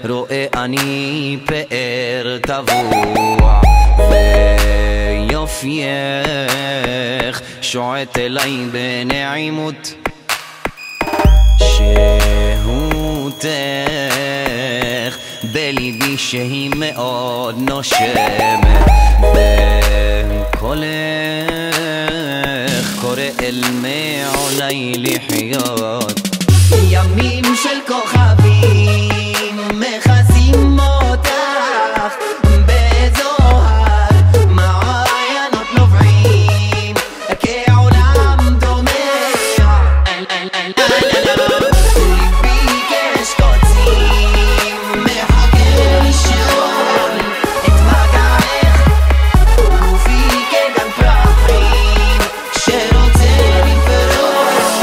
רואה אני פאר טבוע ויופייך שועט אליי בנעימות שהותך בליבי שהיא מאוד נושמת וקולך קורא אל מעולי לחיות ימים של כוכבים מכסים אותך בזוהר מעיינות נובעים כעולם דומע ליבי כאש קוצים מחכה לשאול את מגעך גופי כגן פרחים שרוצה לפרוח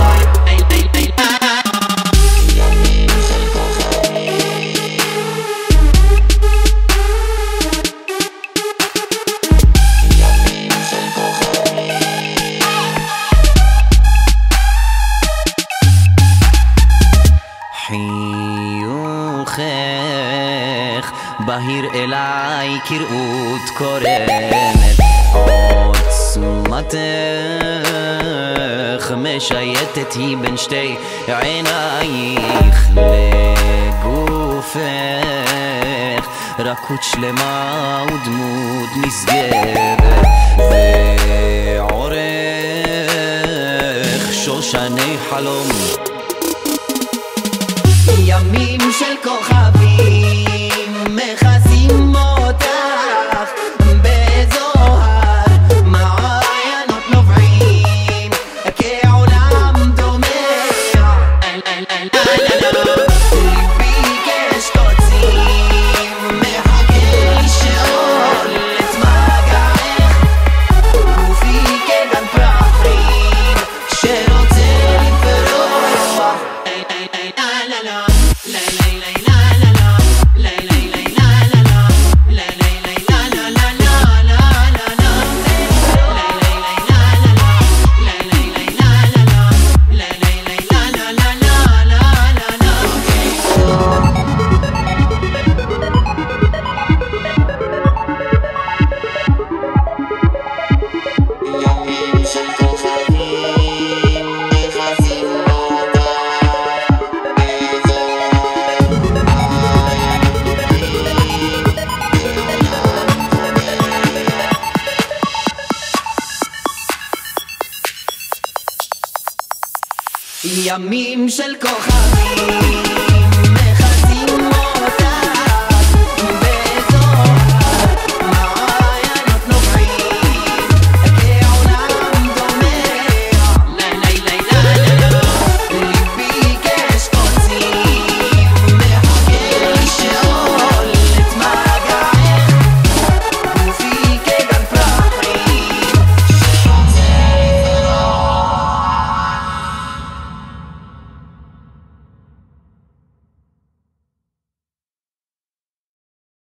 חיוכך בהיר אליי כראות קורנת עוצמתך משייטת היא בין שתי עינייך לגופך רכות שלמה ודמות נשגבת ועורך שושני חלום ימים של כוכבים מכסים אותך בזוהר מעיינות נובעים כעולם דומע ליבי כאש קוצים מחכה לשאול את מגעך גופי כגן פרחים שרוצה לפרוח ימים של כוכבים